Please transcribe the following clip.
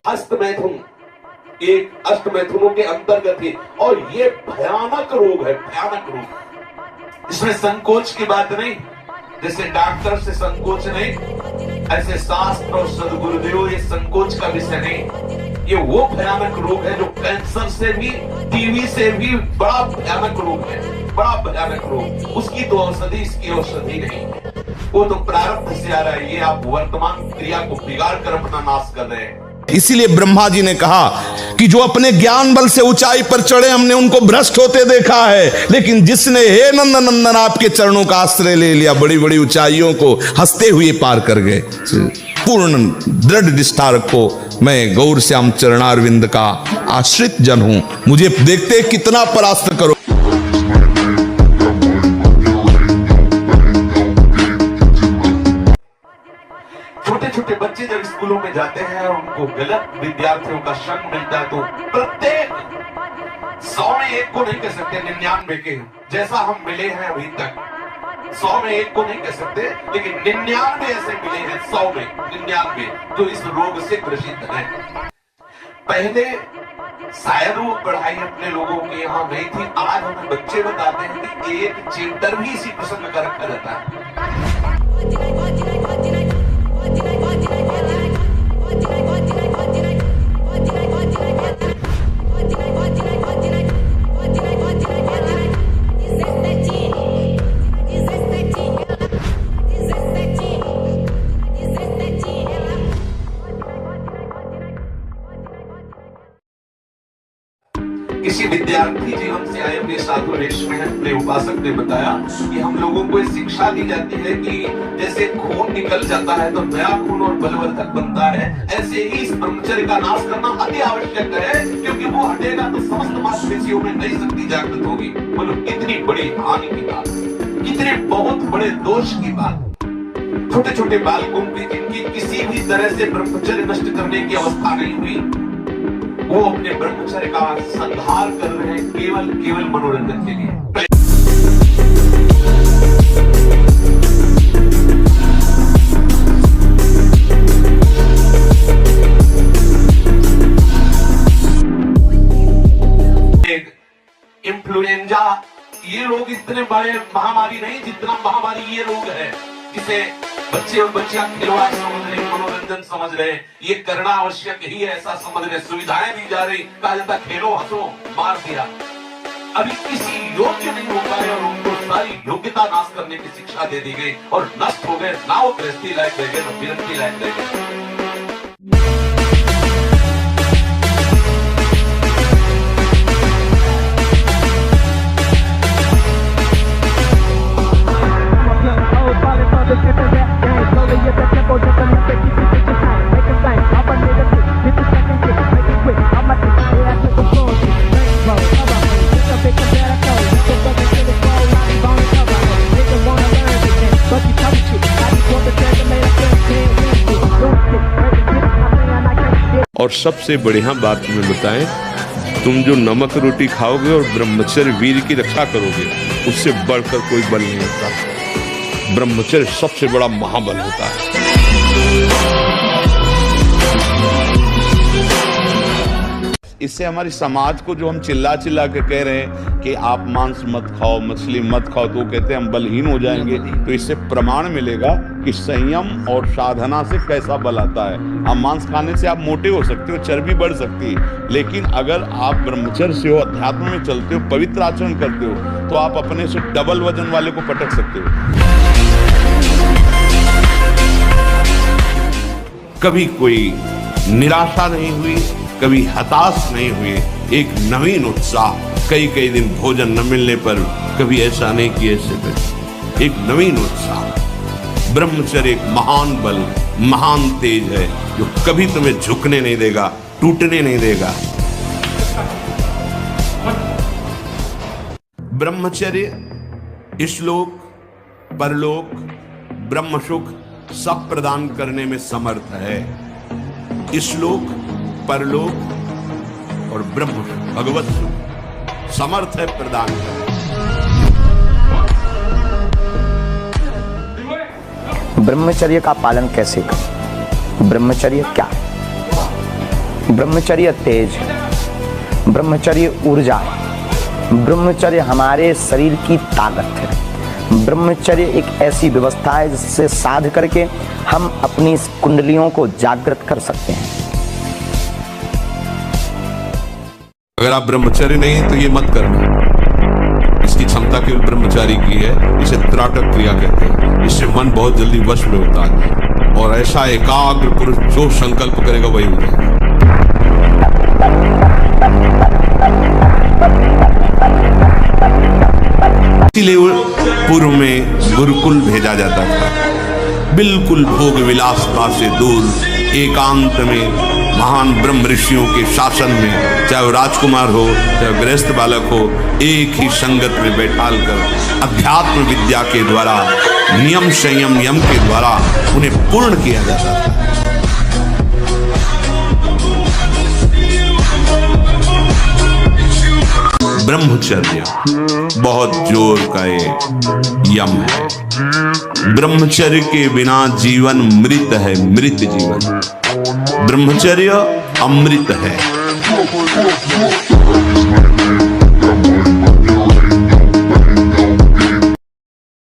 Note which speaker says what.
Speaker 1: अष्टमैथुन एक अष्टमैथुनों के अंतर्गत है और ये भयानक रोग है, भयानक रोग। इसमें संकोच की बात नहीं, जैसे डॉक्टर से संकोच नहीं, ऐसे शास्त्र और सदगुरुदेव ये संकोच का विषय नहीं। ये वो भयानक रोग है जो कैंसर से भी, टीवी से भी बड़ा भयानक रोग है, बड़ा भयानक रोग। उसकी तो औषधि, इसकी औषधि नहीं, वो तो प्रारब्ध से आ रहा है। ये आप वर्तमान क्रिया को बिगाड़ कर अपना नाश कर रहे हैं।
Speaker 2: इसीलिए ब्रह्मा जी ने कहा कि जो अपने ज्ञान बल से ऊंचाई पर चढ़े, हमने उनको भ्रष्ट होते देखा है, लेकिन जिसने हे नंदन नंदन आपके चरणों का आश्रय ले लिया, बड़ी बड़ी ऊंचाइयों को हंसते हुए पार कर गए। पूर्ण दृढ़ निष्ठा रखो, मैं गौर श्याम चरणारविंद का आश्रित जन हूं, मुझे देखते कितना परास्त करो।
Speaker 1: स्कूलों में जाते हैं और उनको गलत विद्यार्थियों का संग मिलता है, तो प्रत्येक 100 में 1 को नहीं कह सकते 99 के जैसा हम मिले हैं अभी तक, 100 में 1 को नहीं कह सकते, लेकिन 99 ऐसे मिले हैं 100 में 99 जो इस रोग से ग्रसित हैं। पहले शायद वो पढ़ाई अपने लोगों के यहाँ नहीं थी, आज हमें बच्चे बताते हैं कि एक चैप्टर भी इसी प्रसंग का रखा जाता है। किसी विद्यार्थी जीवन से आए हुए साधु में अपने उपासक ने बताया कि हम लोगों को शिक्षा दी जाती है कि जैसे खून निकल जाता है तो नया खून और बलवर्धक बनता है, ऐसे ही इस ब्रह्मचर्य का नाश करना अति आवश्यक है, क्योंकि वो हटेगा तो समस्त मांसपेशियों में नई शक्ति जागृत होगी। बोलो कितनी बड़ी हानि की बात, कितने बहुत बड़े दोष की बात। छोटे छोटे बालकों की जिनकी किसी भी तरह से ब्रह्मचर्य नष्ट करने की अवस्था नहीं हुई, वो अपने ब्रह्मचर्य का संहार कर रहे हैं केवल मनोरंजन के लिए। इन्फ्लुएंजा ये रोग इतने बड़े महामारी नहीं जितना महामारी ये रोग है, जिसे बच्चे और बच्चियां खिलवाड़ समझ रहे, मनोरंजन समझ रहे, ये करना आवश्यक ही है ऐसा समझ रहे, सुविधाएं दी जा रही, कहा जाता खेलो हंसो मार दिया। अभी किसी योग्य नहीं हो पाए और उनको सारी योग्यता नाश करने की शिक्षा दे दी गई और नष्ट हो गए, ना वो गृहस्थी लायक रह गए, ना विरक्ति लायक रह गए।
Speaker 3: और सबसे बढ़िया बात तुम्हें बताएं, तुम जो नमक रोटी खाओगे और ब्रह्मचर्य वीर की रक्षा करोगे, उससे बढ़कर कोई बल नहीं होता। ब्रह्मचर्य सबसे बड़ा महाबल होता है। इससे हमारी समाज को जो हम चिल्ला चिल्ला के कह रहे हैं कि आप मांस मत खाओ, मछली मत खाओ, तो कहते हैं हम बलहीन हो जाएंगे, तो इससे प्रमाण मिलेगा कि संयम और साधना से कैसा बल आता है। अब मांस खाने से आप मोटे हो सकते हो, चर्बी बढ़ सकती है, लेकिन अगर आप ब्रह्मचर्य से हो, अध्यात्म में चलते हो, पवित्र आचरण करते हो, तो आप अपने से डबल वजन वाले को पटक सकते हो।
Speaker 2: कभी कोई निराशा नहीं हुई, कभी हताश नहीं हुए, एक नवीन उत्साह। कई दिन भोजन न मिलने पर कभी ऐसा नहीं कि ऐसे पे एक नवीन उत्साह। ब्रह्मचर्य एक महान बल, महान तेज है जो कभी तुम्हें झुकने नहीं देगा, टूटने नहीं देगा। ब्रह्मचर्य इशलोक, परलोक, ब्रह्म सुख सब प्रदान करने में समर्थ है। इशलोक, परलोक और ब्रह्म भगवत सुख समर्थ है प्रदान करने।
Speaker 4: ब्रह्मचर्य का पालन कैसे करें? ब्रह्मचर्य क्या है? ब्रह्मचर्य तेज, ब्रह्मचर्य ऊर्जा है, ब्रह्मचर्य हमारे शरीर की ताकत है। ब्रह्मचर्य एक ऐसी व्यवस्था है जिससे साध करके हम अपनी कुंडलियों को जागृत कर सकते हैं।
Speaker 2: अगर आप ब्रह्मचर्य नहीं तो ये मत करना। इसकी क्षमता केवल ब्रह्मचारी की है। इसे त्राटक क्रिया कहते हैं। इससे मन बहुत जल्दी वश में होता है और ऐसा एकाग्र पुरुष जो संकल्प करेगा वही हो जाएगा। इसीलिए पूर्व में गुरुकुल भेजा जाता था, बिल्कुल भोग विलासता से दूर, एकांत में महान ब्रह्म ऋषियों के शासन में, चाहे वो राजकुमार हो चाहे गृहस्थ बालक हो, एक ही संगत में बैठाल कर अध्यात्म विद्या के द्वारा, नियम संयम यम के द्वारा उन्हें पूर्ण किया जाता था।
Speaker 3: ब्रह्मचर्य बहुत जोर का एक यम है। ब्रह्मचर्य के बिना जीवन मृत है, मृत जीवन। ब्रह्मचर्य अमृत है।